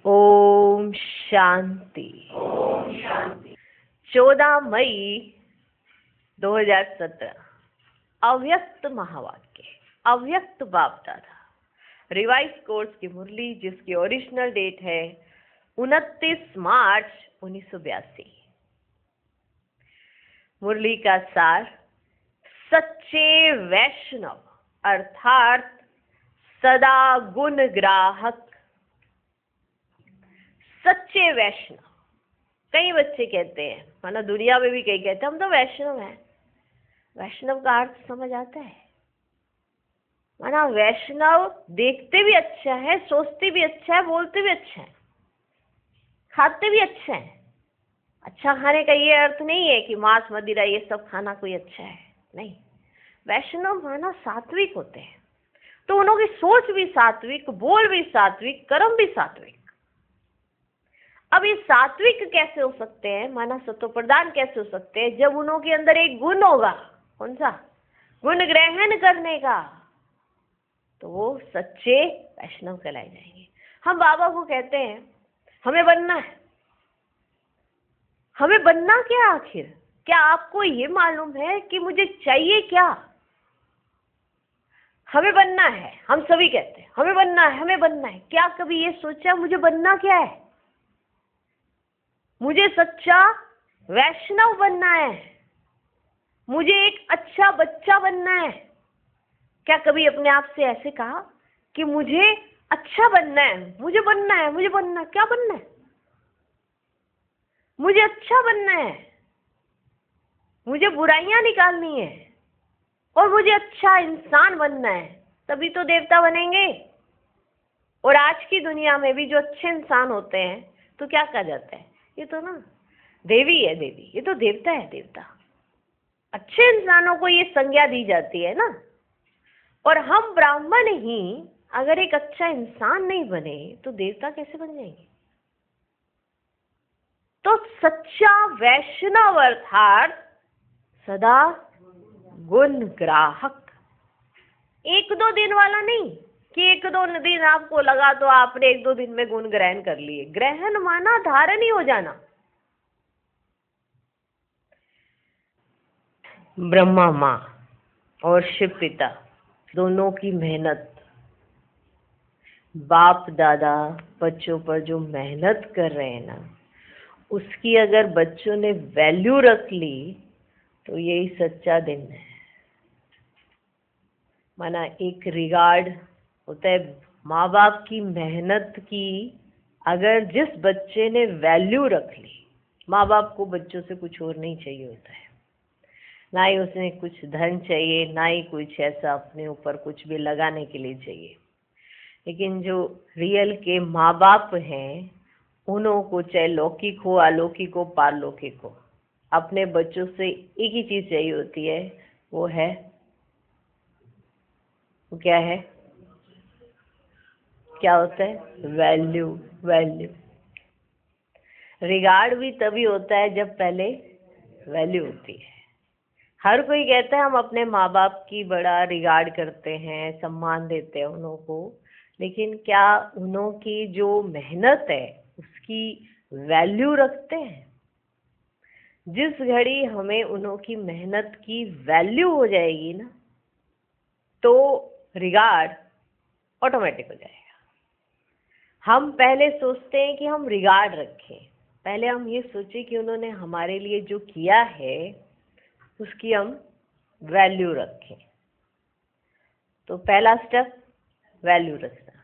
ओम शांति। 14 मई 2017 अव्यक्त महावाक्य, अव्यक्त बाप दादा, रिवाइज कोर्स की मुरली, जिसकी ओरिजिनल डेट है 29 मार्च 1982। मुरली का सार, सच्चे वैष्णव अर्थात सदा गुण ग्राहक। सच्चे वैष्णव, कई बच्चे कहते हैं, माना दुनिया में भी कई कहते हैं हम तो वैष्णव हैं। वैष्णव का अर्थ समझ आता है? माना वैष्णव देखते भी अच्छा है, सोचते भी अच्छा है, बोलते भी अच्छा है, खाते भी अच्छा है। अच्छा खाने का ये अर्थ नहीं है कि मांस मदिरा ये सब खाना कोई अच्छा है, नहीं। वैष्णव माना सात्विक होते हैं, तो उन्हों की सोच भी सात्विक, बोल भी सात्विक, कर्म भी सात्विक। अब ये सात्विक कैसे हो सकते हैं, माना सत्व प्रदान कैसे हो सकते हैं, जब उन्हों के अंदर एक गुण होगा। कौन सा गुण? ग्रहण करने का। तो वो सच्चे वैष्णव कहलाए जाएंगे। हम बाबा को कहते हैं हमें बनना है। हमें बनना क्या आखिर? क्या आपको ये मालूम है कि मुझे चाहिए क्या? हमें बनना है। हम सभी कहते हैं हमें बनना है, हमें बनना है। क्या कभी ये सोचा मुझे बनना क्या है? मुझे सच्चा वैष्णव बनना है, मुझे एक अच्छा बच्चा बनना है। क्या कभी अपने आप से ऐसे कहा कि मुझे अच्छा बनना है, मुझे बनना है, मुझे बनना है? क्या बनना है? मुझे अच्छा बनना है, मुझे बुराइयां निकालनी है और मुझे अच्छा इंसान बनना है, तभी तो देवता बनेंगे। और आज की दुनिया में भी जो अच्छे इंसान होते हैं तो क्या कहा जाता है? ये तो ना देवी है, देवी, ये तो देवता है, देवता। अच्छे इंसानों को ये संज्ञा दी जाती है ना। और हम ब्राह्मण ही अगर एक अच्छा इंसान नहीं बने तो देवता कैसे बन जाएंगे? तो सच्चा वैष्णव अर्थात सदा गुण ग्राहक। एक दो दिन वाला नहीं कि एक दो दिन आपको लगा तो आपने एक दो दिन में गुण ग्रहण कर लिए। ग्रहण माना धारण ही हो जाना। ब्रह्मा माँ और शिव पिता दोनों की मेहनत, बाप दादा बच्चों पर जो मेहनत कर रहे हैं ना, उसकी अगर बच्चों ने वैल्यू रख ली तो यही सच्चा दिन है। माना एक रिगार्ड होता है माँ बाप की मेहनत की। अगर जिस बच्चे ने वैल्यू रख ली, माँ बाप को बच्चों से कुछ और नहीं चाहिए होता है, ना ही उसने कुछ धन चाहिए, ना ही कुछ ऐसा अपने ऊपर कुछ भी लगाने के लिए चाहिए। लेकिन जो रियल के माँ बाप हैं, उन्हों को चाहे लौकिक हो, अलौकिक हो, पारलौकिक हो, अपने बच्चों से एक ही चीज चाहिए होती है, वो है, वो क्या है? क्या होता है? वैल्यू। वैल्यू। रिगार्ड भी तभी होता है जब पहले वैल्यू होती है। हर कोई कहता है हम अपने माँ बाप की बड़ा रिगार्ड करते हैं, सम्मान देते हैं उन्हों को, लेकिन क्या उन्हों की जो मेहनत है उसकी वैल्यू रखते हैं? जिस घड़ी हमें उन्हों की मेहनत की वैल्यू हो जाएगी ना, तो रिगार्ड ऑटोमेटिक हो जाएगा। हम पहले सोचते हैं कि हम रिगार्ड रखें, पहले हम ये सोचें कि उन्होंने हमारे लिए जो किया है उसकी हम वैल्यू रखें। तो पहला स्टेप वैल्यू रखना।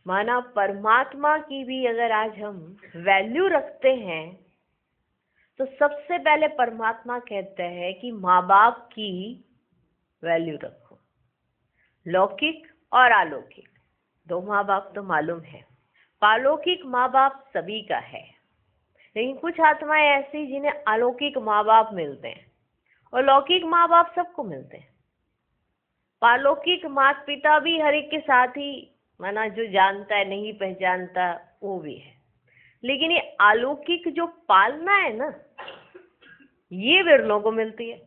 माना परमात्मा की भी अगर आज हम वैल्यू रखते हैं तो सबसे पहले परमात्मा कहते हैं कि माँ बाप की वैल्यू रखो। लौकिक और अलौकिक दो माँ बाप तो मालूम है। पारलौकिक माँ बाप सभी का है, लेकिन कुछ आत्माएं ऐसी जिन्हें अलौकिक माँ बाप मिलते हैं और लौकिक माँ बाप सबको मिलते हैं। पारलौकिक माता पिता भी हर एक के साथ ही, माना जो जानता है, नहीं पहचानता वो भी है, लेकिन ये अलौकिक जो पालना है ना, ये विरलों को मिलती है,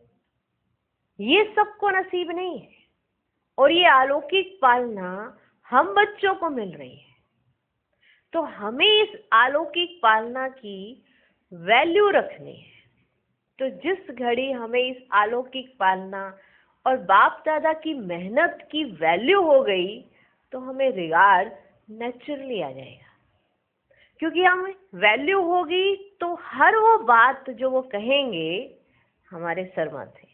ये सबको नसीब नहीं है। और ये अलौकिक पालना हम बच्चों को मिल रही है। तो हमें इस अलौकिक पालना की वैल्यू रखनी है। तो जिस घड़ी हमें इस अलौकिक पालना और बाप दादा की मेहनत की वैल्यू हो गई, तो हमें रिगार्ड नेचुरली आ जाएगा। क्योंकि हमें वैल्यू होगी तो हर वो बात जो वो कहेंगे हमारे सर माथे।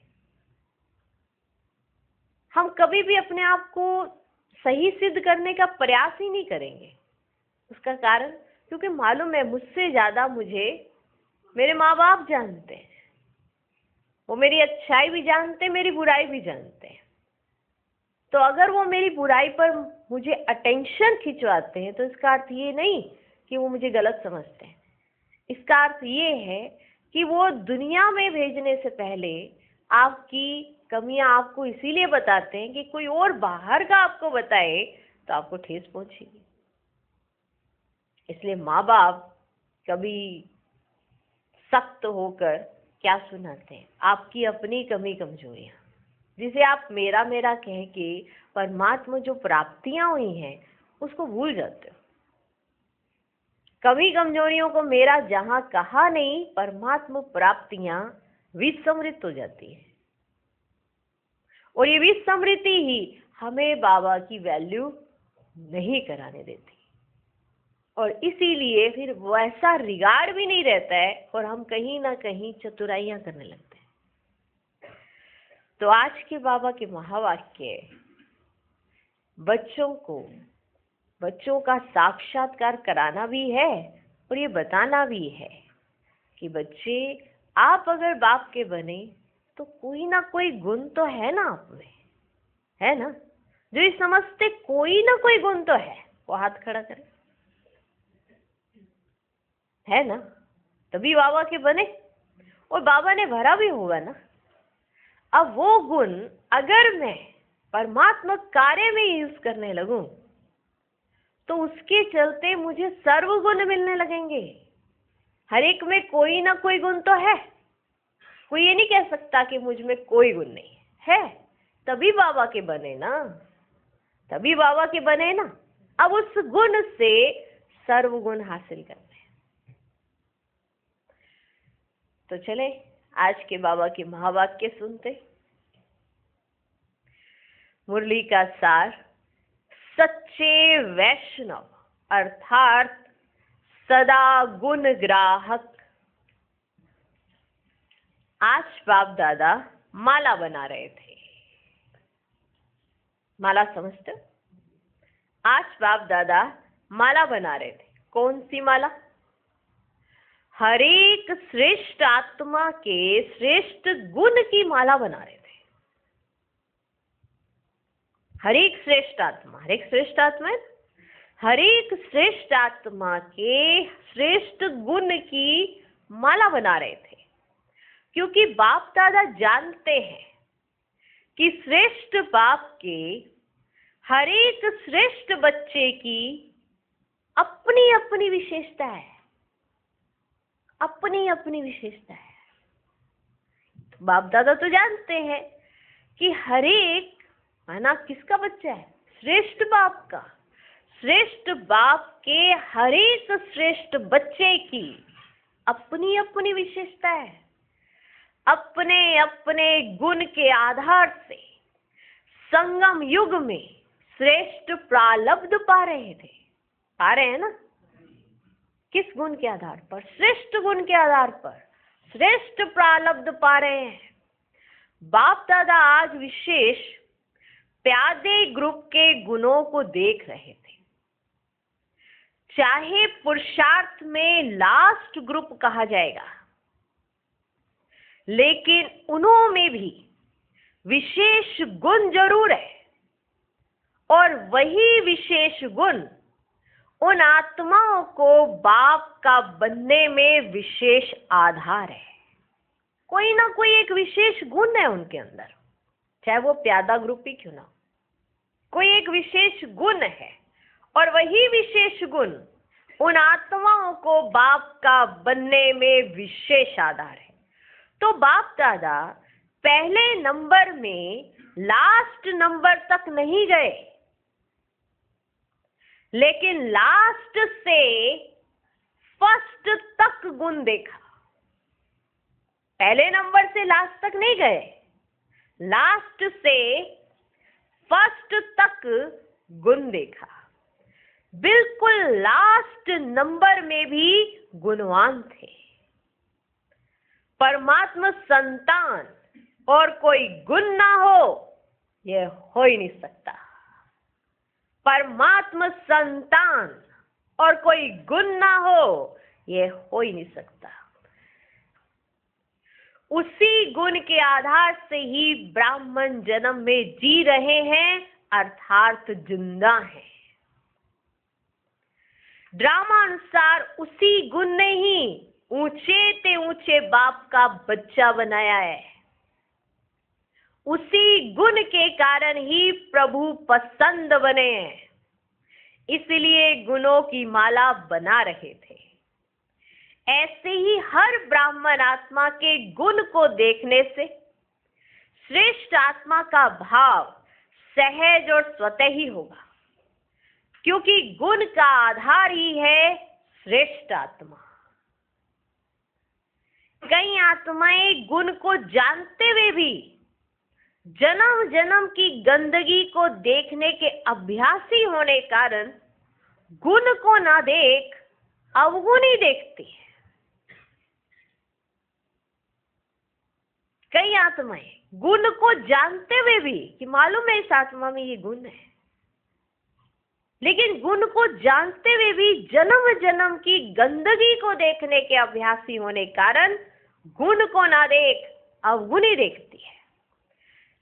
हम कभी भी अपने आप को सही सिद्ध करने का प्रयास ही नहीं करेंगे। उसका कारण, क्योंकि मालूम है मुझसे ज्यादा मुझे मेरे माँ बाप जानते हैं। वो मेरी अच्छाई भी जानते हैं, मेरी बुराई भी जानते हैं। तो अगर वो मेरी बुराई पर मुझे अटेंशन खिंचवाते हैं तो इसका अर्थ ये नहीं कि वो मुझे गलत समझते हैं। इसका अर्थ ये है कि वो दुनिया में भेजने से पहले आपकी कमियां आपको इसीलिए बताते हैं कि कोई और बाहर का आपको बताए तो आपको ठेस पहुंचेगी। इसलिए माँ बाप कभी सख्त होकर क्या सुनाते हैं, आपकी अपनी कमी कमजोरियां, जिसे आप मेरा मेरा कह के परमात्मा जो प्राप्तियां हुई हैं उसको भूल जाते हो। कमी कमजोरियों को मेरा जहां कहा नहीं, परमात्मा प्राप्तियां विस्मृत हो जाती है। और ये विस्मृति ही हमें बाबा की वैल्यू नहीं कराने देती, और इसीलिए फिर वैसा रिगार्ड भी नहीं रहता है और हम कहीं ना कहीं चतुराइयां करने लगते हैं। तो आज के बाबा के महावाक्य बच्चों का साक्षात्कार कराना भी है और ये बताना भी है कि बच्चे, आप अगर बाप के बने तो कोई ना कोई गुण तो है ना आप में, है ना? जो ये समझते कोई ना कोई गुण तो है, वो हाथ खड़ा करे, है ना? तभी बाबा के बने और बाबा ने भरा भी होगा ना। अब वो गुण अगर मैं परमात्मा कार्य में यूज करने लगूं तो उसके चलते मुझे सर्व गुण मिलने लगेंगे। हर एक में कोई ना कोई गुण तो है। कोई ये नहीं कह सकता कि मुझ में कोई गुण नहीं है। तभी बाबा के बने ना, तभी बाबा के बने ना। अब उस गुण से सर्व गुण हासिल करने हैं। तो चले आज के बाबा के महावाक्य सुनते। मुरली का सार, सच्चे वैष्णव अर्थात सदा गुण ग्राहक। आज बाप दादा माला बना रहे थे। माला समझते? आज बाप दादा माला बना रहे थे। कौन सी माला? हर एक श्रेष्ठ आत्मा के श्रेष्ठ गुण की माला बना रहे थे। हर एक श्रेष्ठ आत्मा, हर एक श्रेष्ठ आत्मा है, हर एक श्रेष्ठ आत्मा के श्रेष्ठ गुण की माला बना रहे थे। क्योंकि बाप दादा जानते हैं कि श्रेष्ठ बाप के हर एक श्रेष्ठ बच्चे की अपनी अपनी विशेषता है, अपनी अपनी विशेषता है। बाप दादा तो जानते हैं कि हर एक माना किसका बच्चा है? श्रेष्ठ बाप का। श्रेष्ठ बाप के हर एक श्रेष्ठ बच्चे की अपनी अपनी विशेषता है। अपने अपने गुण के आधार से संगम युग में श्रेष्ठ प्रारब्ध पा रहे थे। पा रहे हैं ना? किस गुण के आधार पर? श्रेष्ठ गुण के आधार पर श्रेष्ठ प्रारब्ध पा रहे हैं। बाप दादा आज विशेष प्यादे ग्रुप के गुणों को देख रहे थे। चाहे पुरुषार्थ में लास्ट ग्रुप कहा जाएगा, लेकिन उन्हों में भी विशेष गुण जरूर है, और वही विशेष गुण उन आत्माओं को बाप का बनने में विशेष आधार है। कोई ना कोई एक विशेष गुण है उनके अंदर, चाहे वो प्यादा ग्रुप ही क्यों ना हो। कोई एक विशेष गुण है, और वही विशेष गुण उन आत्माओं को बाप का बनने में विशेष आधार है। तो बाप दादा पहले नंबर में लास्ट नंबर तक नहीं गए। लेकिन लास्ट से फर्स्ट तक गुण देखा। पहले नंबर से लास्ट तक नहीं गए, लास्ट से फर्स्ट तक गुण देखा। बिल्कुल लास्ट नंबर में भी गुणवान थे। परमात्मा संतान और कोई गुण ना हो, यह हो ही नहीं सकता। परमात्मा संतान और कोई गुण ना हो, यह हो ही नहीं सकता। उसी गुण के आधार से ही ब्राह्मण जन्म में जी रहे हैं, अर्थात जिंदा हैं। ड्रामा अनुसार उसी गुण ने ही ऊंचे ते ऊंचे बाप का बच्चा बनाया है। उसी गुण के कारण ही प्रभु पसंद बने हैं, इसलिए गुणों की माला बना रहे थे। ऐसे ही हर ब्राह्मण आत्मा के गुण को देखने से श्रेष्ठ आत्मा का भाव सहज और स्वतः ही होगा, क्योंकि गुण का आधार ही है श्रेष्ठ आत्मा। कई आत्माएं गुण को जानते हुए भी जन्म जन्म की गंदगी को देखने के अभ्यासी होने कारण गुण को ना देख अवगुण ही देखती है। कई आत्माएं गुण को जानते हुए भी कि मालूम है इस आत्मा में ये गुण है, लेकिन गुण को जानते हुए भी जन्म जन्म की गंदगी को देखने के अभ्यासी होने कारण गुण को ना देख अवगुण ही देखती है।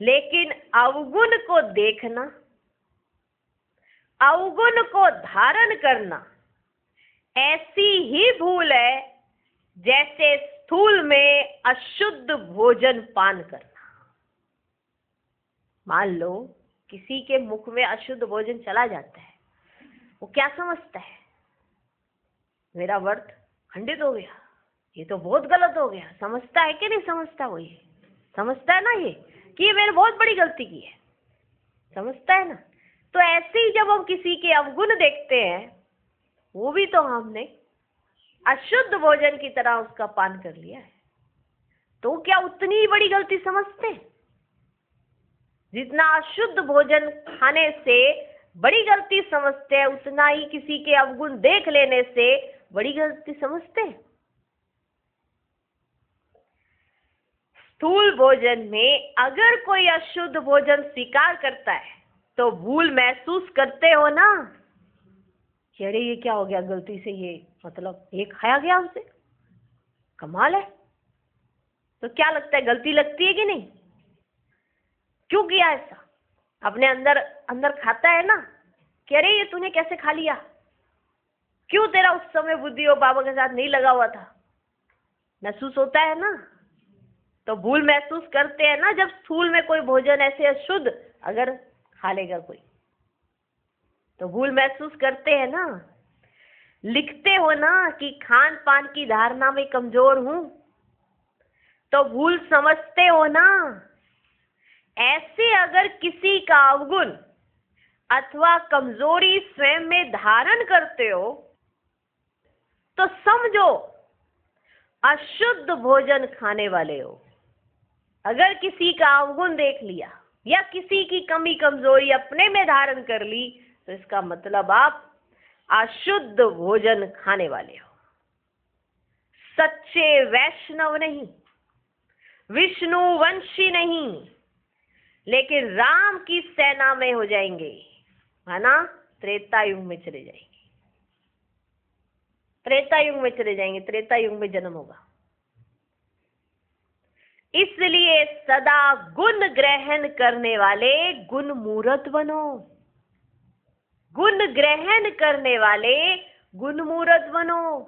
लेकिन अवगुण को देखना, अवगुण को धारण करना ऐसी ही भूल है जैसे स्थूल में अशुद्ध भोजन पान करना। मान लो किसी के मुख में अशुद्ध भोजन चला जाता है, वो क्या समझता है, मेरा व्रत खंडित हो गया, ये तो बहुत गलत हो गया। समझता है कि नहीं समझता? वो ये समझता है ना ये कि ये मैंने बहुत बड़ी गलती की है, समझता है ना। तो ऐसे ही जब हम किसी के अवगुण देखते हैं, वो भी तो हमने अशुद्ध भोजन की तरह उसका पान कर लिया है, तो क्या उतनी ही बड़ी गलती समझते हैं? जितना अशुद्ध भोजन खाने से बड़ी गलती समझते हैं, उतना ही किसी के अवगुण देख लेने से बड़ी गलती समझते हैं। स्थूल भोजन में अगर कोई अशुद्ध भोजन स्वीकार करता है तो भूल महसूस करते हो ना कि अरे ये क्या हो गया, गलती से ये मतलब ये खाया गया हमसे, कमाल है। तो क्या लगता है, गलती लगती है कि नहीं? क्यों किया ऐसा? अपने अंदर अंदर खाता है ना कि अरे ये तूने कैसे खा लिया, क्यों तेरा उस समय बुद्धि और बाबा के साथ नहीं लगा हुआ था। महसूस होता है ना, तो भूल महसूस करते हैं ना जब स्थूल में कोई भोजन ऐसे अशुद्ध अगर खा लेगा कोई, तो भूल महसूस करते हैं ना। लिखते हो ना कि खान पान की धारणा में कमजोर हूं, तो भूल समझते हो ना। ऐसे अगर किसी का अवगुण अथवा कमजोरी स्वयं में धारण करते हो तो समझो अशुद्ध भोजन खाने वाले हो। अगर किसी का अवगुण देख लिया या किसी की कमी कमजोरी अपने में धारण कर ली, तो इसका मतलब आप अशुद्ध भोजन खाने वाले हो। सच्चे वैष्णव नहीं, विष्णु वंशी नहीं, लेकिन राम की सेना में हो जाएंगे, है ना। त्रेता युग में चले जाएंगे, त्रेता युग में चले जाएंगे, त्रेता युग में जन्म होगा। इसलिए सदा गुण ग्रहण करने वाले गुण मूर्त बनो। गुण ग्रहण करने वाले गुण मूर्त बनो।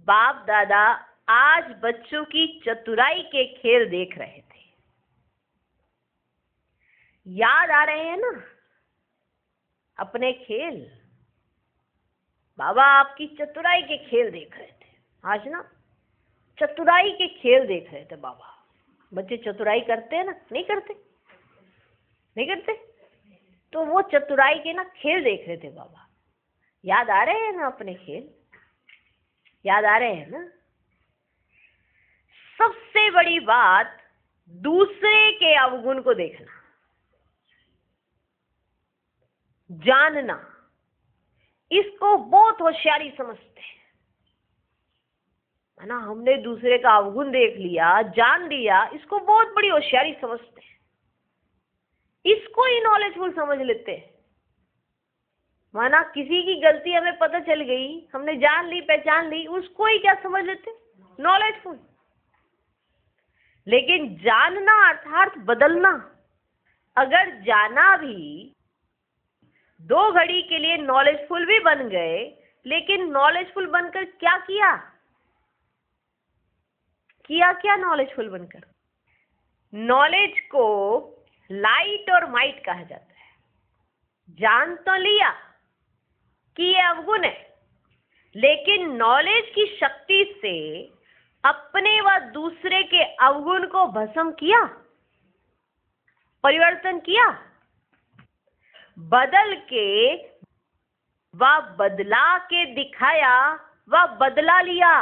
बाप दादा आज बच्चों की चतुराई के खेल देख रहे थे। याद आ रहे हैं ना अपने खेल? बाबा आपकी चतुराई के खेल देख रहे थे आज ना, चतुराई के खेल देख रहे थे बाबा। बच्चे चतुराई करते हैं ना? नहीं करते? नहीं करते? तो वो चतुराई के ना खेल देख रहे थे बाबा। याद आ रहे हैं ना अपने खेल? याद आ रहे हैं ना? सबसे बड़ी बात दूसरे के अवगुण को देखना, जानना, इसको बहुत होशियारी समझते हैं, है ना। हमने दूसरे का अवगुण देख लिया, जान लिया, इसको बहुत बड़ी होशियारी समझते हैं, इसको ही नॉलेजफुल समझ लेते हैं। माना किसी की गलती हमें पता चल गई, हमने जान ली, पहचान ली, उसको ही क्या समझ लेते? नॉलेजफुल। लेकिन जानना अर्थात बदलना। अगर जाना भी, 2 घड़ी के लिए नॉलेजफुल भी बन गए, लेकिन नॉलेजफुल बनकर क्या किया? क्या नॉलेजफुल बनकर? नॉलेज को लाइट और माइट कहा जाता है। जान तो लिया कि ये अवगुण है, लेकिन नॉलेज की शक्ति से अपने व दूसरे के अवगुण को भस्म किया, परिवर्तन किया, बदल के व बदला के दिखाया व बदला लिया।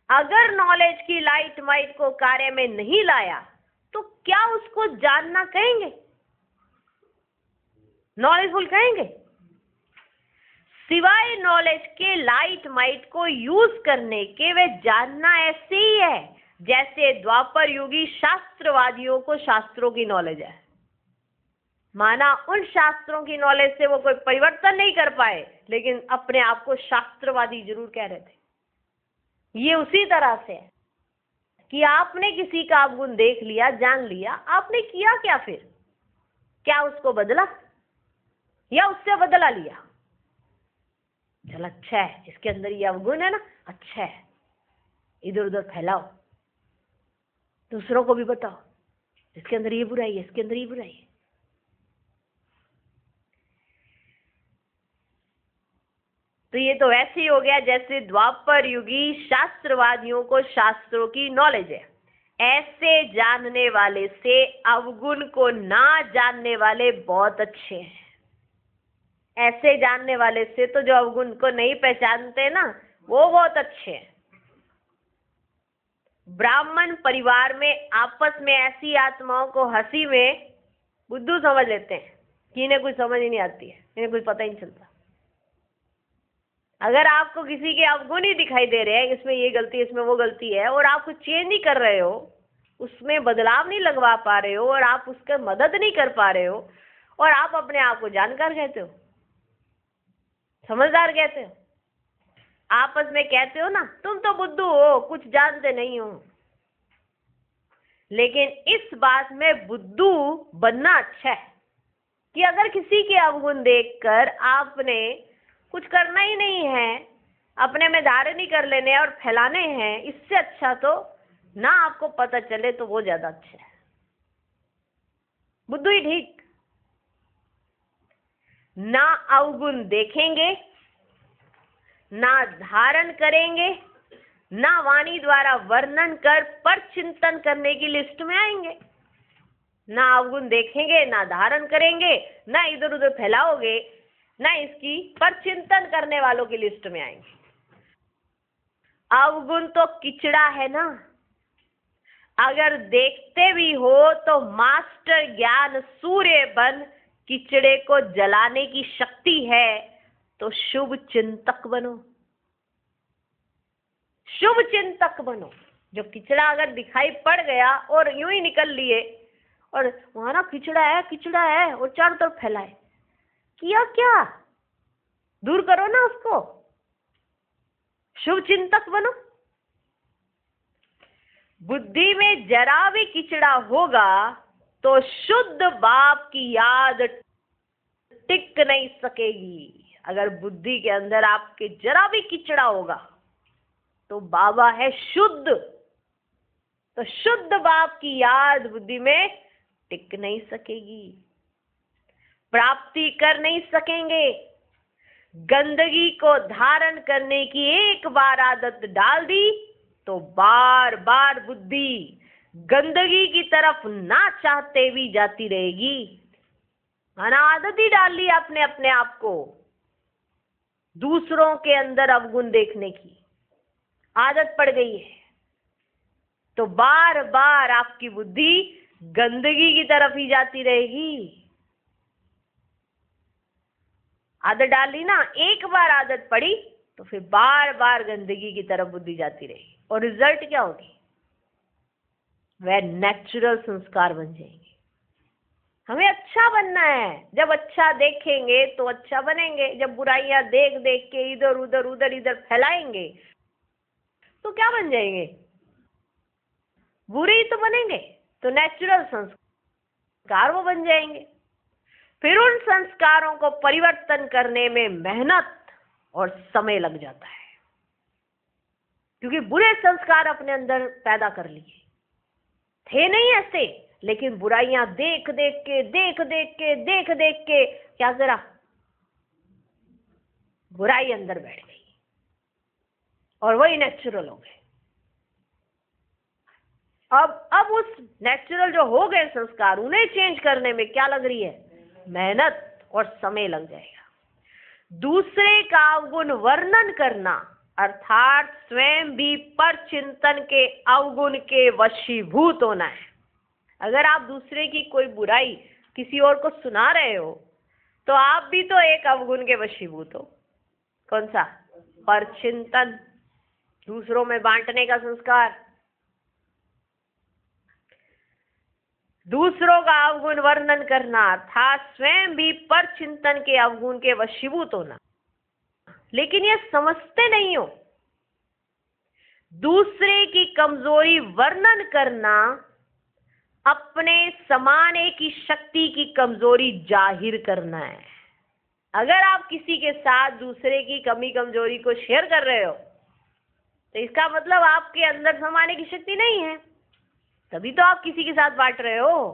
अगर नॉलेज की लाइट माइट को कार्य में नहीं लाया तो क्या उसको जानना कहेंगे? नॉलेजफुल कहेंगे? सिवाय नॉलेज के लाइट माइट को यूज करने के वे जानना ऐसे ही है जैसे द्वापर युगी शास्त्रवादियों को शास्त्रों की नॉलेज है। माना उन शास्त्रों की नॉलेज से वो कोई परिवर्तन नहीं कर पाए, लेकिन अपने आप को शास्त्रवादी जरूर कह रहे थे। ये उसी तरह से है कि आपने किसी का अवगुण देख लिया, जान लिया, आपने किया क्या फिर? क्या उसको बदला या उससे बदला लिया? चल अच्छा है, इसके अंदर ये अवगुण है ना, अच्छा है, इधर उधर फैलाओ, दूसरों को भी बताओ इसके अंदर ये बुराई है, इसके अंदर ये बुराई है। तो ये तो वैसे ही हो गया जैसे द्वापर युगी शास्त्रवादियों को शास्त्रों की नॉलेज है। ऐसे जानने वाले से अवगुण को ना जानने वाले बहुत अच्छे हैं। ऐसे जानने वाले से तो जो अवगुण को नहीं पहचानते ना, वो बहुत अच्छे हैं। ब्राह्मण परिवार में आपस में ऐसी आत्माओं को हंसी में बुद्धू समझ लेते हैं कि इन्हें कुछ समझ ही नहीं आती है, इन्हें कुछ पता ही नहीं चलता। अगर आपको किसी के अवगुण ही दिखाई दे रहे हैं, इसमें ये गलती है, इसमें वो गलती है, और आप कुछ चेंज नहीं कर रहे हो, उसमें बदलाव नहीं लगवा पा रहे हो, और आप उसका मदद नहीं कर पा रहे हो, और आप अपने आप को जानकार कहते हो, समझदार कहते हो, आपस में कहते हो ना तुम तो बुद्धू हो, कुछ जानते नहीं हो। लेकिन इस बात में बुद्धू बनना अच्छा है कि अगर किसी के अवगुण देखकर आपने कुछ करना ही नहीं है, अपने में धारण ही कर लेने और फैलाने हैं, इससे अच्छा तो ना आपको पता चले तो वो ज्यादा अच्छा है। बुद्धू ही ठीक। ना अवगुण देखेंगे, ना धारण करेंगे, ना वाणी द्वारा वर्णन कर पर चिंतन करने की लिस्ट में आएंगे। ना अवगुण देखेंगे, ना धारण करेंगे, ना इधर उधर फैलाओगे, ना इसकी पर चिंतन करने वालों की लिस्ट में आएंगे। अवगुण तो किचड़ा है ना, अगर देखते भी हो तो मास्टर ज्ञान सूर्य बन किचड़े को जलाने की शक्ति है, तो शुभ चिंतक बनो, शुभ चिंतक बनो। जो किचड़ा अगर दिखाई पड़ गया और यूं ही निकल लिए और वहां ना किचड़ा है और चारों तरफ फैलाए, किया क्या? दूर करो ना उसको, शुभ चिंतक बनो। बुद्धि में जरा भी किचड़ा होगा तो शुद्ध बाप की याद टिक नहीं सकेगी। अगर बुद्धि के अंदर आपके जरा भी किचड़ा होगा तो बाबा है शुद्ध, तो शुद्ध बाप की याद बुद्धि में टिक नहीं सकेगी, प्राप्ति कर नहीं सकेंगे। गंदगी को धारण करने की एक बार आदत डाल दी तो बार बार बुद्धि गंदगी की तरफ ना चाहते भी जाती रहेगी। माना आदत ही डाल ली आपने अपने आप को दूसरों के अंदर अवगुण देखने की, आदत पड़ गई है, तो बार बार आपकी बुद्धि गंदगी की तरफ ही जाती रहेगी। आदत डाल ली ना, एक बार आदत पड़ी तो फिर बार बार गंदगी की तरफ बुद्धि जाती रहेगी, और रिजल्ट क्या होगी? वह नेचुरल संस्कार बन जाएंगे। हमें अच्छा बनना है, जब अच्छा देखेंगे तो अच्छा बनेंगे। जब बुराइयां देख देख के इधर उधर उधर इधर फैलाएंगे तो क्या बन जाएंगे? बुरे ही तो बनेंगे। तो नेचुरल संस्कार वो बन जाएंगे। फिर उन संस्कारों को परिवर्तन करने में मेहनत और समय लग जाता है, क्योंकि बुरे संस्कार अपने अंदर पैदा कर लिए थे नहीं ऐसे, लेकिन बुराइयां देख देख के क्या करा? बुराई अंदर बैठ गई और वही नेचुरल हो गए। अब उस नेचुरल जो हो गए संस्कार, उन्हें चेंज करने में क्या लग रही है? मेहनत और समय लग जाएगा। दूसरे का अवगुण वर्णन करना अर्थात स्वयं भी पर चिंतन के अवगुण के वशीभूत होना है। अगर आप दूसरे की कोई बुराई किसी और को सुना रहे हो तो आप भी तो एक अवगुण के वशीभूत हो। कौन सा? पर चिंतन, दूसरों में बांटने का संस्कार। दूसरों का अवगुण वर्णन करना अर्थात स्वयं भी पर चिंतन के अवगुण के वशीभूत होना। लेकिन ये समझते नहीं हो, दूसरे की कमजोरी वर्णन करना अपने समाने की शक्ति की कमजोरी जाहिर करना है। अगर आप किसी के साथ दूसरे की कमी कमजोरी को शेयर कर रहे हो तो इसका मतलब आपके अंदर समाने की शक्ति नहीं है, तभी तो आप किसी के साथ बांट रहे हो।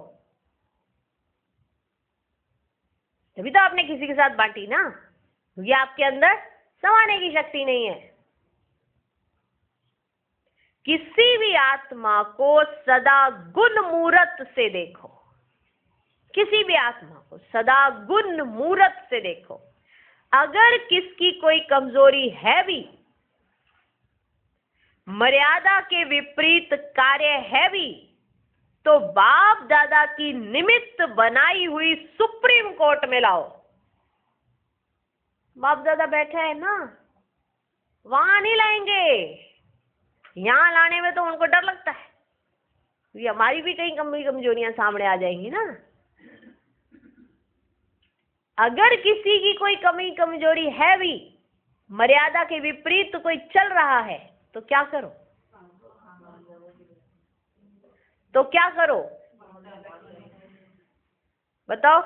तभी तो आपने किसी के साथ बांटी ना, क्योंकि आपके अंदर समाने की शक्ति नहीं है। किसी भी आत्मा को सदा गुण मूरत से देखो, किसी भी आत्मा को सदा गुण मूरत से देखो। अगर किसकी कोई कमजोरी है भी, मर्यादा के विपरीत कार्य है भी, तो बाप दादा की निमित्त बनाई हुई सुप्रीम कोर्ट में लाओ। बाप दादा बैठे हैं ना, वहां नहीं लाएंगे। यहां लाने में तो उनको डर लगता है, क्योंकि हमारी भी कई कमजोरियां सामने आ जाएंगी ना। अगर किसी की कोई कमी कमजोरी है भी, मर्यादा के विपरीत कोई चल रहा है, तो क्या करो? तो क्या करो बताओ?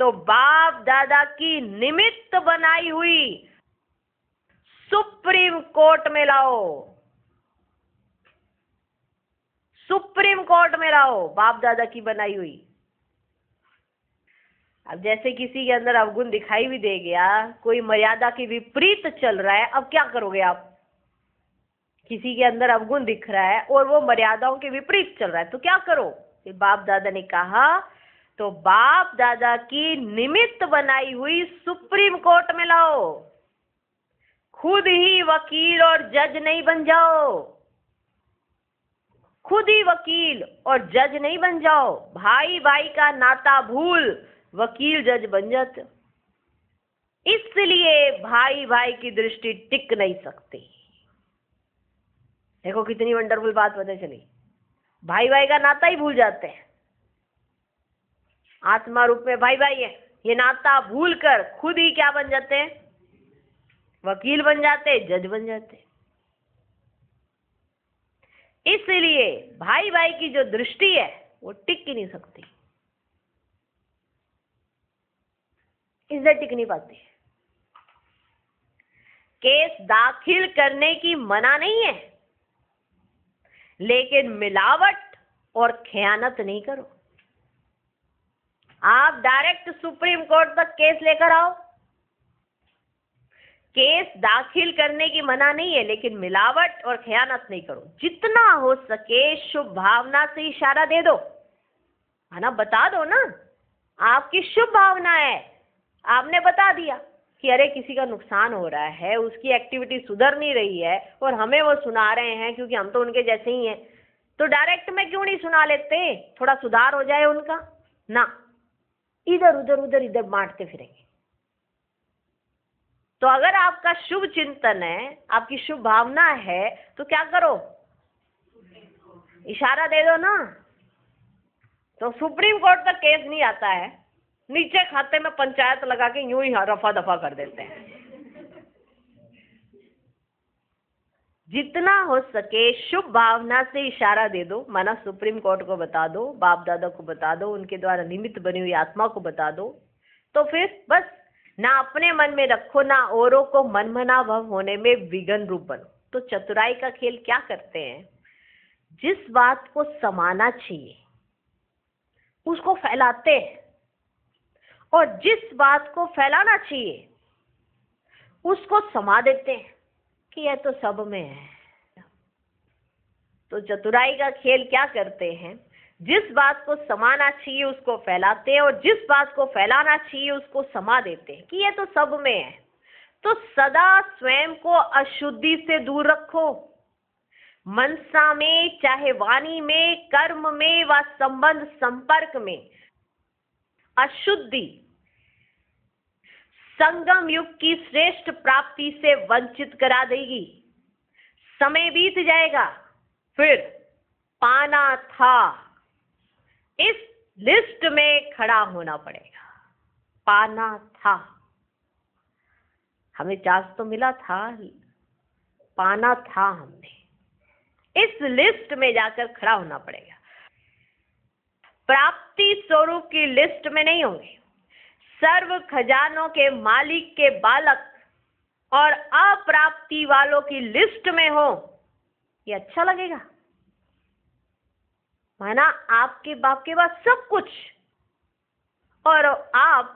तो बाप दादा की निमित्त बनाई हुई सुप्रीम कोर्ट में लाओ। सुप्रीम कोर्ट में लाओ बाप दादा की बनाई हुई। अब जैसे किसी के अंदर अवगुण दिखाई भी दे गया, कोई मर्यादा के विपरीत चल रहा है, अब क्या करोगे आप? किसी के अंदर अवगुण दिख रहा है और वो मर्यादाओं के विपरीत चल रहा है, तो क्या करो? फिर बाप दादा ने कहा, तो बाप दादा की निमित्त बनाई हुई सुप्रीम कोर्ट में लाओ। खुद ही वकील और जज नहीं बन जाओ, खुद ही वकील और जज नहीं बन जाओ। भाई भाई का नाता भूल वकील जज बन जाते, इसलिए भाई भाई की दृष्टि टिक नहीं सकती। देखो कितनी वंडरफुल बात पता चली। भाई भाई का नाता ही भूल जाते हैं। आत्मा रूप में भाई भाई है, ये नाता भूल कर खुद ही क्या बन जाते हैं? वकील बन जाते, जज बन जाते। इसलिए भाई भाई की जो दृष्टि है वो टिक ही नहीं सकती, इसलिए टिक नहीं पाती। केस दाखिल करने की मना नहीं है, लेकिन मिलावट और खयानत नहीं करो। आप डायरेक्ट सुप्रीम कोर्ट तक केस लेकर आओ, केस दाखिल करने की मना नहीं है, लेकिन मिलावट और खयानत नहीं करो। जितना हो सके शुभ भावना से इशारा दे दो, है ना, बता दो ना, आपकी शुभ भावना है, आपने बता दिया कि अरे किसी का नुकसान हो रहा है, उसकी एक्टिविटी सुधर नहीं रही है और हमें वो सुना रहे हैं क्योंकि हम तो उनके जैसे ही हैं, तो डायरेक्ट में क्यों नहीं सुना लेते, थोड़ा सुधार हो जाए उनका ना, इधर उधर उधर इधर बांटते फिरेंगे। तो अगर आपका शुभ चिंतन है, आपकी शुभ भावना है, तो क्या करो, इशारा दे दो ना। तो सुप्रीम कोर्ट तक केस नहीं आता है, नीचे खाते में पंचायत लगा के यूं ही रफा दफा कर देते हैं। जितना हो सके शुभ भावना से इशारा दे दो, माना सुप्रीम कोर्ट को बता दो, बाप दादा को बता दो, उनके द्वारा निमित्त बनी हुई आत्मा को बता दो। तो फिर बस ना अपने मन में रखो, ना औरों को मनमना भव होने में विघ्न रूप बनो। तो चतुराई का खेल क्या करते हैं, जिस बात को समाना चाहिए उसको फैलाते हैं, और जिस बात को फैलाना चाहिए उसको समा देते हैं कि यह तो सब में है। तो चतुराई का खेल क्या करते हैं, जिस बात को समाना चाहिए उसको फैलाते हैं, और जिस बात को फैलाना चाहिए उसको समा देते हैं कि यह तो सब में है। तो सदा स्वयं को अशुद्धि से दूर रखो। मनसा में, चाहे वाणी में, कर्म में व संबंध संपर्क में अशुद्धि संगम युग की श्रेष्ठ प्राप्ति से वंचित करा देगी। समय बीत जाएगा, फिर पाना था इस लिस्ट में खड़ा होना पड़ेगा। पाना था, हमें चांस तो मिला था, पाना था हमने, इस लिस्ट में जाकर खड़ा होना पड़ेगा। प्राप्ति स्वरूप की लिस्ट में नहीं होंगे। सर्व खजानों के मालिक के बालक और अप्राप्ति वालों की लिस्ट में हो, ये अच्छा लगेगा। माना आपके बाप के पास सब कुछ और आप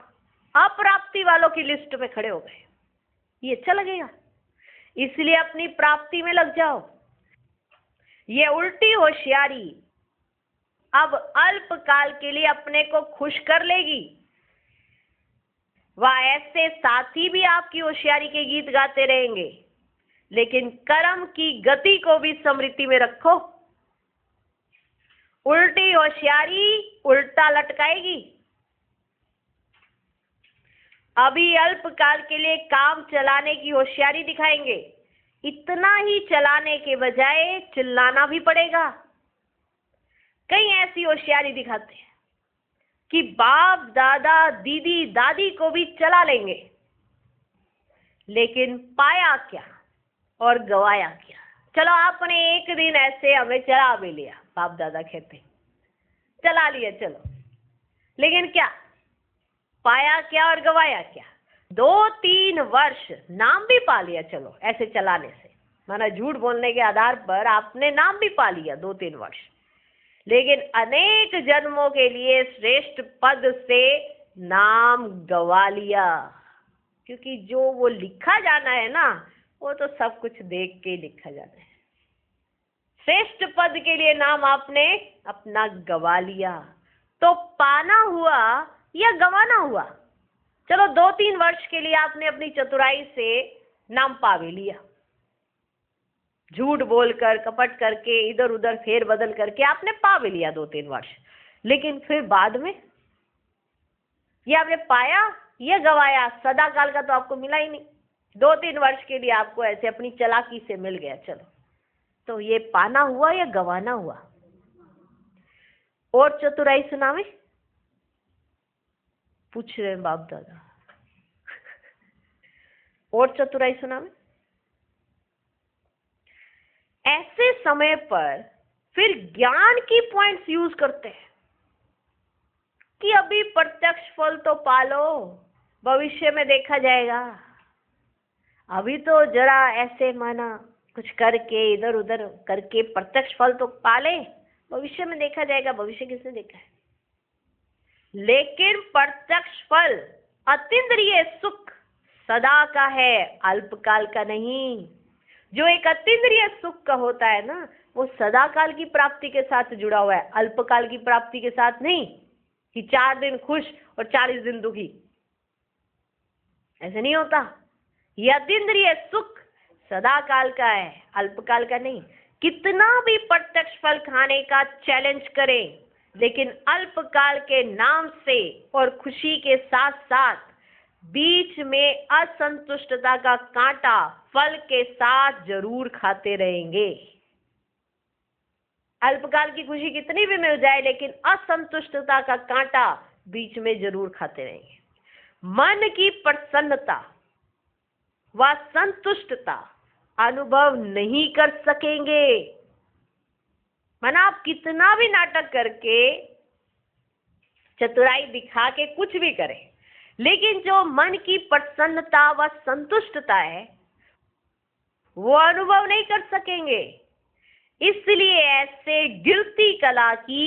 अप्राप्ति वालों की लिस्ट में खड़े हो गए, ये अच्छा लगेगा। इसलिए अपनी प्राप्ति में लग जाओ। ये उल्टी होशियारी अब अल्प काल के लिए अपने को खुश कर लेगी। वह ऐसे साथी भी आपकी होशियारी के गीत गाते रहेंगे, लेकिन कर्म की गति को भी स्मृति में रखो। उल्टी होशियारी उल्टा लटकाएगी। अभी अल्प काल के लिए काम चलाने की होशियारी दिखाएंगे, इतना ही चलाने के बजाय चिल्लाना भी पड़ेगा। कई ऐसी होशियारी दिखाते हैं कि बाप दादा दीदी दादी को भी चला लेंगे, लेकिन पाया क्या और गवाया क्या। चलो आपने एक दिन ऐसे हमें चला भी लिया, बाप दादा कहते चला लिया, चलो, लेकिन क्या पाया क्या और गवाया क्या। 2-3 वर्ष नाम भी पा लिया, चलो ऐसे चलाने से, माना झूठ बोलने के आधार पर आपने नाम भी पा लिया 2-3 वर्ष, लेकिन अनेक जन्मों के लिए श्रेष्ठ पद से नाम गवा लिया। क्योंकि जो वो लिखा जाना है ना, वो तो सब कुछ देख के लिखा जाना है। श्रेष्ठ पद के लिए नाम आपने अपना गवा लिया, तो पाना हुआ या गवाना हुआ। चलो 2-3 वर्ष के लिए आपने अपनी चतुराई से नाम पा भी लिया, झूठ बोलकर कपट करके इधर उधर फेर बदल करके आपने पा भी लिया 2-3 वर्ष, लेकिन फिर बाद में ये आपने पाया या गवाया, सदा काल का तो आपको मिला ही नहीं। 2-3 वर्ष के लिए आपको ऐसे अपनी चालाकी से मिल गया, चलो, तो ये पाना हुआ या गवाना हुआ। और चतुराई सुनावे, पूछ रहे हैं बाप दादा। और चतुराई सुनावे। ऐसे समय पर फिर ज्ञान की पॉइंट्स यूज करते हैं कि अभी प्रत्यक्ष फल तो पालो, भविष्य में देखा जाएगा। अभी तो जरा ऐसे माना कुछ करके इधर उधर करके प्रत्यक्ष फल तो पाले, भविष्य में देखा जाएगा। भविष्य किसने देखा है। लेकिन प्रत्यक्ष फल, अतीन्द्रिय सुख, सदा का है, अल्पकाल का नहीं। जो एक अतीन्द्रिय सुख का होता है ना, वो सदा काल की प्राप्ति के साथ जुड़ा हुआ है, अल्पकाल की प्राप्ति के साथ नहीं, कि 4 दिन खुश और 40 दिन दुखी। ऐसे नहीं होता। यह अतीन्द्रिय सुख सदा काल का है, अल्पकाल का नहीं। कितना भी प्रत्यक्ष फल खाने का चैलेंज करें, लेकिन अल्पकाल के नाम से और खुशी के साथ साथ बीच में असंतुष्टता का कांटा फल के साथ जरूर खाते रहेंगे। अल्पकाल की खुशी कितनी भी मिल जाए, लेकिन असंतुष्टता का कांटा बीच में जरूर खाते रहेंगे। मन की प्रसन्नता व संतुष्टता अनुभव नहीं कर सकेंगे। माना आप कितना भी नाटक करके, चतुराई दिखा के कुछ भी करें, लेकिन जो मन की प्रसन्नता व संतुष्टता है वो अनुभव नहीं कर सकेंगे। इसलिए ऐसे गिरती कला की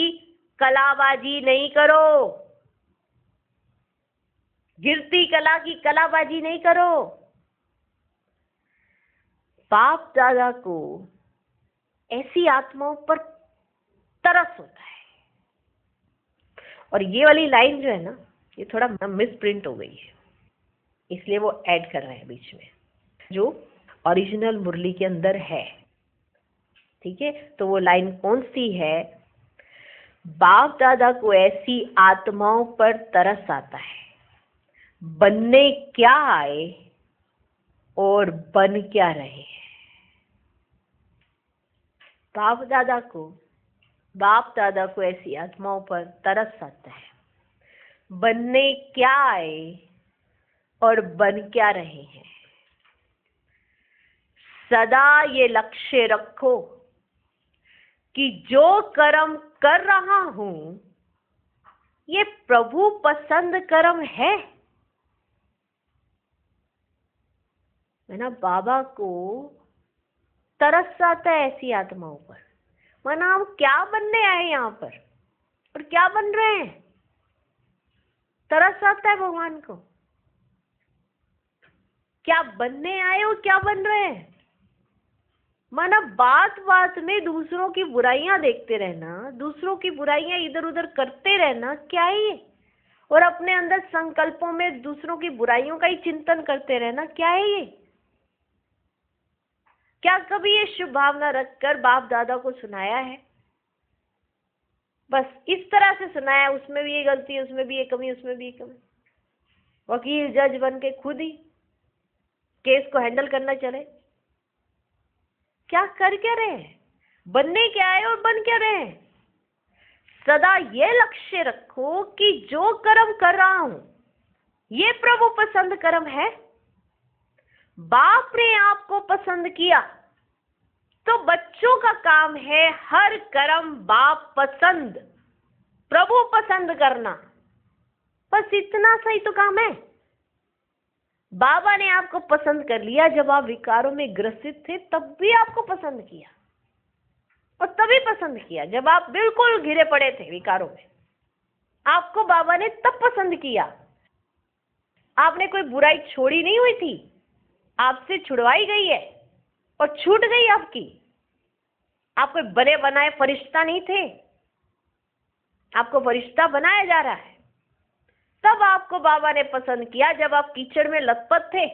कलाबाजी नहीं करो। गिरती कला की कलाबाजी नहीं करो। बाप दादा को ऐसी आत्माओं पर तरस होता है। और ये वाली लाइन जो है ना, ये थोड़ा मिस प्रिंट हो गई है, इसलिए वो ऐड कर रहे हैं बीच में, जो ओरिजिनल मुरली के अंदर है। ठीक है, तो वो लाइन कौन सी है? बाप दादा को ऐसी आत्माओं पर तरस आता है, बनने क्या आए और बन क्या रहे हैं। बाप दादा को ऐसी आत्माओं पर तरस आता है, बनने क्या आए और बन क्या रहे हैं। सदा ये लक्ष्य रखो कि जो कर्म कर रहा हूं ये प्रभु पसंद कर्म है। ना बाबा को तरस आता है ऐसी आत्माओं पर। माना हम क्या बनने आए यहाँ पर और क्या बन रहे हैं, तरस आता है भगवान को। क्या बनने आए और क्या बन रहे हैं। माना बात बात में दूसरों की बुराइयां देखते रहना, दूसरों की बुराइयां इधर उधर करते रहना, क्या है ये? और अपने अंदर संकल्पों में दूसरों की बुराइयों का ही चिंतन करते रहना, क्या है ये? क्या कभी ये शुभ भावना रखकर बाप दादा को सुनाया है? बस इस तरह से सुनाया, उसमें भी ये गलती है, उसमें भी ये कमी, उसमें भी ये कमी। वकील जज बन के खुद ही केस को हैंडल करना चले। क्या कर क्या रहे हैं, बनने क्या है और बन क्या रहे हैं। सदा ये लक्ष्य रखो कि जो कर्म कर रहा हूं ये प्रभु पसंद कर्म है। बाप ने आपको पसंद किया तो बच्चों का काम है हर कर्म बाप पसंद, प्रभु पसंद करना। बस इतना सही तो काम है। बाबा ने आपको पसंद कर लिया जब आप विकारों में ग्रसित थे, तब भी आपको पसंद किया। और तभी पसंद किया जब आप बिल्कुल घिरे पड़े थे विकारों में, आपको बाबा ने तब पसंद किया। आपने कोई बुराई छोड़ी नहीं हुई थी, आपसे छुड़वाई गई है और छूट गई आपकी। आप कोई बने बनाए फरिश्ता नहीं थे, आपको फरिश्ता बनाया जा रहा है। तब आपको बाबा ने पसंद किया जब आप कीचड़ में लथपथ थे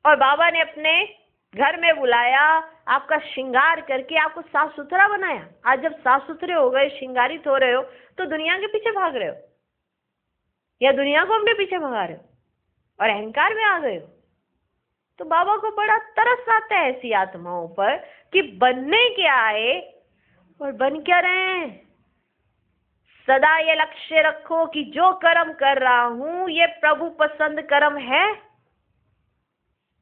और बाबा ने अपने घर में बुलाया, आपका श्रृंगार करके आपको साफ सुथरा बनाया। आज जब साफ सुथरे हो गए, श्रृंगारित हो रहे हो, तो दुनिया के पीछे भाग रहे हो या दुनिया को अपने पीछे भगा रहे हो और अहंकार में आ गए हो। तो बाबा को बड़ा तरस आता है ऐसी आत्माओं पर कि बनने क्या आए और बन क्या रहे हैं। सदा ये लक्ष्य रखो कि जो कर्म कर रहा हूं ये प्रभु पसंद कर्म है।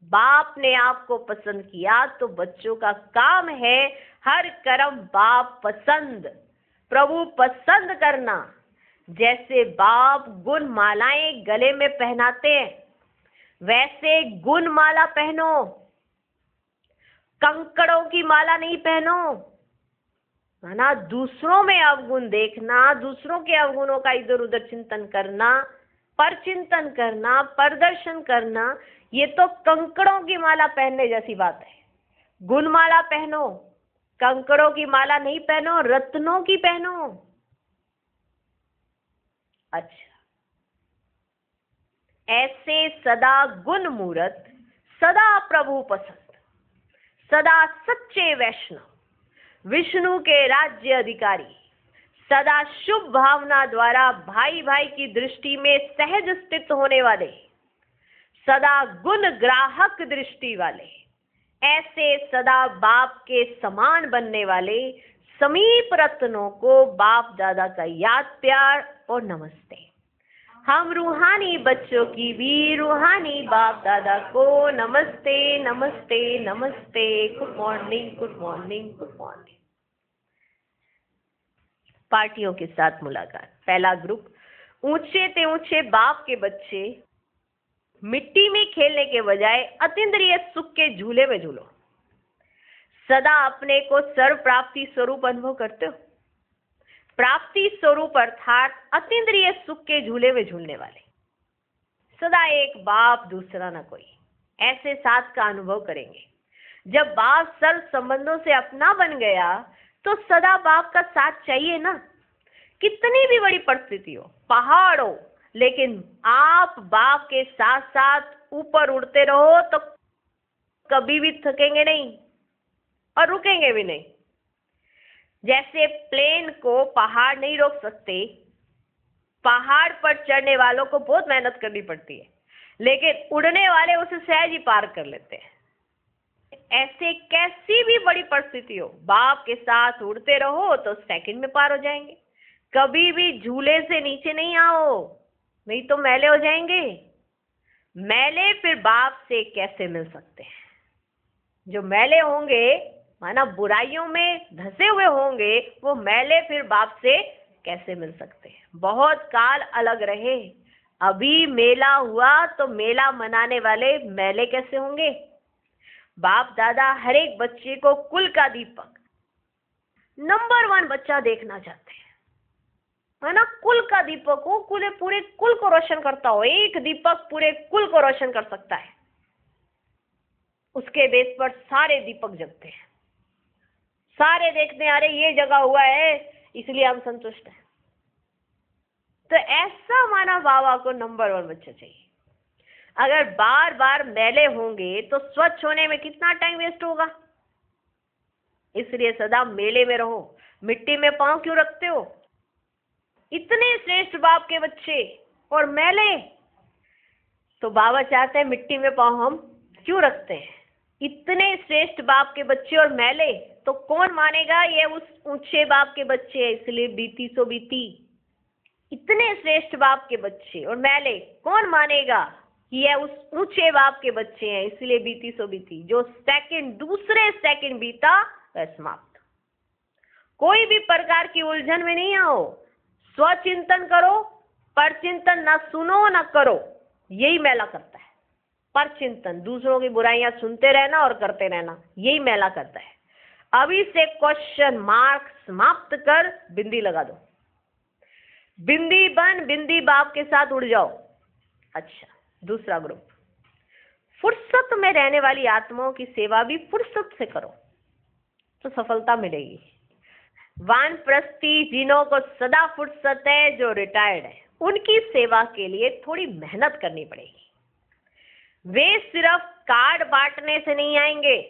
बाप ने आपको पसंद किया तो बच्चों का काम है हर कर्म बाप पसंद, प्रभु पसंद करना। जैसे बाप गुण मालाएं गले में पहनाते हैं, वैसे गुण माला पहनो, कंकड़ों की माला नहीं पहनो। है ना, दूसरों में अवगुण देखना, दूसरों के अवगुणों का इधर उधर चिंतन करना परचिंतन करना, प्रदर्शन करना, ये तो कंकड़ों की माला पहनने जैसी बात है। गुण माला पहनो, कंकड़ों की माला नहीं पहनो, रत्नों की पहनो। अच्छा, ऐसे सदा गुण मूरत, सदा प्रभु पसंद, सदा सच्चे वैष्णव, विष्णु के राज्य अधिकारी, सदा शुभ भावना द्वारा भाई भाई की दृष्टि में सहज स्थित होने वाले, सदा गुण ग्राहक दृष्टि वाले, ऐसे सदा बाप के समान बनने वाले समीप रत्नों को बाप दादा का याद प्यार और नमस्ते। हम रूहानी बच्चों की भी रूहानी बाप दादा को नमस्ते नमस्ते नमस्ते। Good morning, good morning, good morning. पार्टियों के साथ मुलाकात। पहला ग्रुप, ऊंचे ते ऊंचे बाप के बच्चे, मिट्टी में खेलने के बजाय अतीन्द्रिय सुख के झूले में झूलो। सदा अपने को सर्व प्राप्ति स्वरूप अनुभव करते हो। प्राप्ति स्वरूप अर्थात अतीन्द्रिय सुख के झूले में झूलने वाले, सदा एक बाप दूसरा न कोई, ऐसे साथ का अनुभव करेंगे। जब बाप सर्व संबंधों से अपना बन गया तो सदा बाप का साथ चाहिए ना। कितनी भी बड़ी परिस्थिति हो, पहाड़ हो, लेकिन आप बाप के साथ साथ ऊपर उड़ते रहो तो कभी भी थकेंगे नहीं और रुकेंगे भी नहीं। जैसे प्लेन को पहाड़ नहीं रोक सकते, पहाड़ पर चढ़ने वालों को बहुत मेहनत करनी पड़ती है, लेकिन उड़ने वाले उसे सहज ही पार कर लेते हैं। ऐसे कैसी भी बड़ी परिस्थिति हो, बाप के साथ उड़ते रहो तो सेकंड में पार हो जाएंगे। कभी भी झूले से नीचे नहीं आओ, नहीं तो मैले हो जाएंगे। मैले फिर बाप से कैसे मिल सकते हैं? जो मैले होंगे, माना बुराइयों में धंसे हुए होंगे, वो मैले फिर बाप से कैसे मिल सकते हैं? बहुत काल अलग रहे, अभी मेला हुआ तो मेला मनाने वाले मैले कैसे होंगे? बाप दादा हर एक बच्चे को कुल का दीपक, नंबर 1 बच्चा देखना चाहते हैं, है ना। कुल का दीपक हो, पूरे कुल को रोशन करता हो। एक दीपक पूरे कुल को रोशन कर सकता है, उसके बेस पर सारे दीपक जगते हैं। सारे देखते हैं, अरे ये जगह हुआ है इसलिए हम संतुष्ट हैं। तो ऐसा माना बाबा को नंबर 1 बच्चा चाहिए। अगर बार बार मैले होंगे तो स्वच्छ होने में कितना टाइम वेस्ट होगा। इसलिए सदा मेले में रहो। मिट्टी में पांव क्यों रखते हो? इतने श्रेष्ठ बाप के बच्चे और मैले, तो बाबा चाहते हैं मिट्टी में पांव हम क्यों रखते हैं? इतने श्रेष्ठ बाप के बच्चे और मैले, तो कौन मानेगा ये उस ऊंचे बाप के बच्चे हैं, इसलिए बीती सो बीती। इतने श्रेष्ठ बाप के बच्चे और मैले, कौन मानेगा कि यह उस ऊंचे बाप के बच्चे हैं, इसलिए बीती सो बीती। जो सेकंड दूसरे सेकंड बीता वह समाप्त। कोई भी प्रकार की उलझन में नहीं आओ, स्वचिंतन करो, परचिंतन न सुनो न करो, यही मैला करता है। परचिंतन, दूसरों की बुराइयां सुनते रहना और करते रहना, यही मैला करता है। अभी से क्वेश्चन मार्क समाप्त कर बिंदी लगा दो। बिंदी बन, बिंदी बाप के साथ उड़ जाओ। अच्छा, दूसरा ग्रुप, फुर्सत में रहने वाली आत्माओं की सेवा भी फुर्सत से करो तो सफलता मिलेगी। वानप्रस्थी जिन्हों को सदा फुर्सत है, जो रिटायर्ड है, उनकी सेवा के लिए थोड़ी मेहनत करनी पड़ेगी। वे सिर्फ कार्ड बांटने से नहीं आएंगे,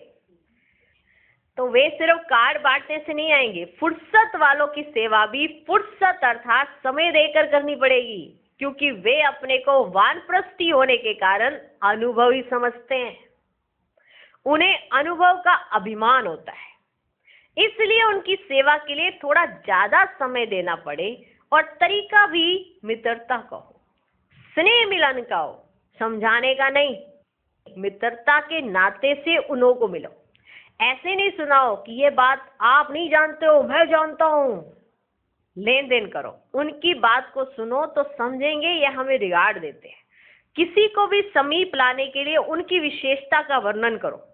तो वे सिर्फ कार्ड बांटने से नहीं आएंगे। फुर्सत वालों की सेवा भी फुर्सत अर्थात समय देकर करनी पड़ेगी, क्योंकि वे अपने को वानप्रस्थी होने के कारण अनुभवी समझते हैं। उन्हें अनुभव का अभिमान होता है, इसलिए उनकी सेवा के लिए थोड़ा ज्यादा समय देना पड़े और तरीका भी मित्रता का हो, स्नेह मिलन का हो, समझाने का नहीं। मित्रता के नाते से उन्हों को मिलो। ऐसे नहीं सुनाओ कि ये बात आप नहीं जानते हो, मैं जानता हूं। लेन देन करो, उनकी बात को सुनो तो समझेंगे ये हमें रिगार्ड देते हैं। किसी को भी समीप लाने के लिए उनकी विशेषता का वर्णन करो,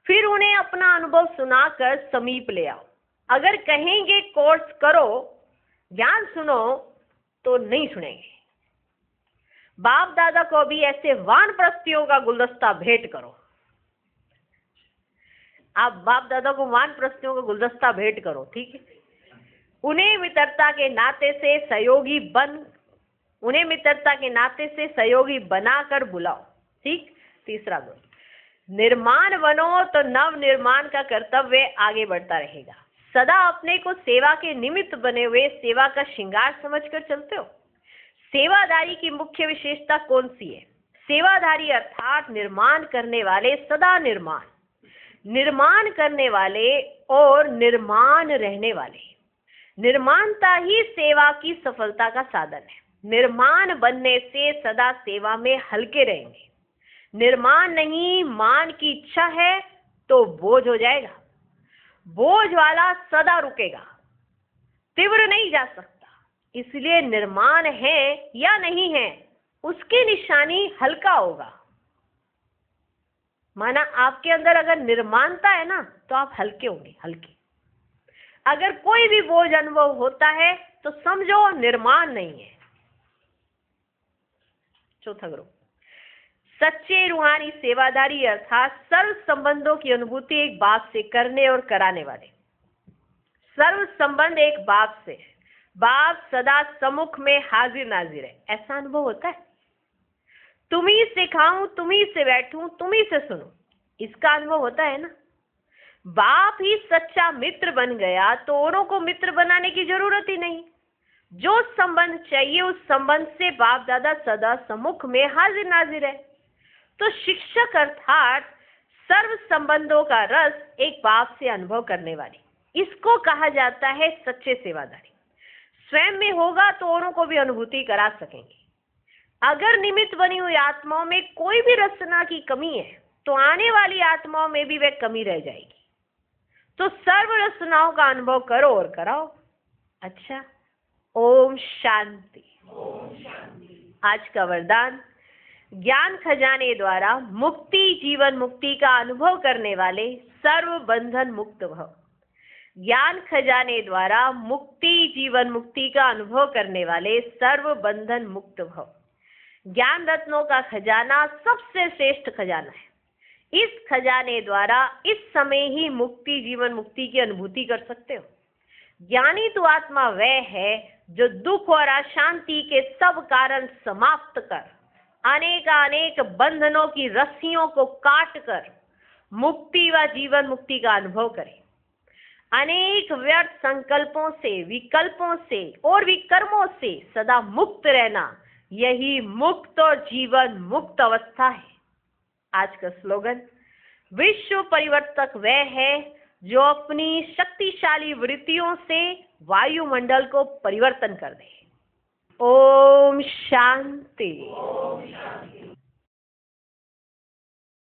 फिर उन्हें अपना अनुभव सुनाकर समीप ले आओ। अगर कहेंगे कोर्स करो, ज्ञान सुनो, तो नहीं सुनेंगे। बाप दादा को भी ऐसे वानप्रस्थियों का गुलदस्ता भेंट करो। आप बाप दादा को वानप्रस्थियों का गुलदस्ता भेंट करो, ठीक है। उन्हें मित्रता के नाते से सहयोगी बनाकर बुलाओ, ठीक। तीसरा गुण, निर्माण बनो तो नव निर्माण का कर्तव्य आगे बढ़ता रहेगा। सदा अपने को सेवा के निमित्त बने हुए सेवा का श्रृंगार समझकर चलते हो। सेवादारी की मुख्य विशेषता कौन सी है? सेवाधारी अर्थात निर्माण करने वाले, सदा निर्माण करने वाले और निर्माण रहने वाले। निर्माणता ही सेवा की सफलता का साधन है। निर्माण बनने से सदा सेवा में हल्के रहेंगे। निर्माण नहीं, मान की इच्छा है तो बोझ हो जाएगा। बोझ वाला सदा रुकेगा, तीव्र नहीं जा सकता। इसलिए निर्माण है या नहीं है, उसकी निशानी हल्का होगा। माना आपके अंदर अगर निर्माणता है ना, तो आप हल्के होंगे, हल्के। अगर कोई भी बोझ अनुभव होता है तो समझो निर्माण नहीं है। चौथा ग्रुप, सच्चे रूहानी सेवादारी अर्थात सर्व संबंधों की अनुभूति एक बाप से करने और कराने वाले। सर्व संबंध एक बाप से, बाप सदा सम्मुख में हाजिर नाजिर है, ऐसा अनुभव होता है। तुम्ही से खाऊं, तुम्ही से बैठूं, तुम्ही से सुनूं, इसका अनुभव होता है ना। बाप ही सच्चा मित्र बन गया तो औरों को मित्र बनाने की जरूरत ही नहीं। जो संबंध चाहिए उस संबंध से बाप दादा सदा सम्मुख में हाजिर नाजिर है। तो शिक्षक अर्थात सर्व संबंधों का रस एक बाप से अनुभव करने वाली, इसको कहा जाता है सच्चे सेवादारी। स्वयं में होगा तो औरों को भी अनुभूति करा सकेंगे। अगर निमित्त बनी हुई आत्माओं में कोई भी रचना की कमी है तो आने वाली आत्माओं में भी वह कमी रह जाएगी। तो सर्व रचनाओं का अनुभव करो और कराओ। अच्छा, ओम शांति। आज का वरदान, ज्ञान खजाने द्वारा मुक्ति जीवन मुक्ति का अनुभव करने वाले सर्व बंधन मुक्त भव। ज्ञान खजाने द्वारा मुक्ति जीवन मुक्ति का अनुभव करने वाले सर्व बंधन मुक्त भव। ज्ञान रत्नों का खजाना सबसे श्रेष्ठ खजाना है। इस खजाने द्वारा इस समय ही मुक्ति जीवन मुक्ति की अनुभूति कर सकते हो। ज्ञानी तो आत्मा वह है जो दुख और अशांति के सब कारण समाप्त कर अनेक बंधनों की रस्सियों को काट कर मुक्ति व जीवन मुक्ति का अनुभव करे। अनेक व्यर्थ संकल्पों से, विकल्पों से और विकर्मों से सदा मुक्त रहना, यही मुक्त और जीवन मुक्त अवस्था है। आज का स्लोगन, विश्व परिवर्तक वह है जो अपनी शक्तिशाली वृत्तियों से वायुमंडल को परिवर्तन कर दे। ओम शांति।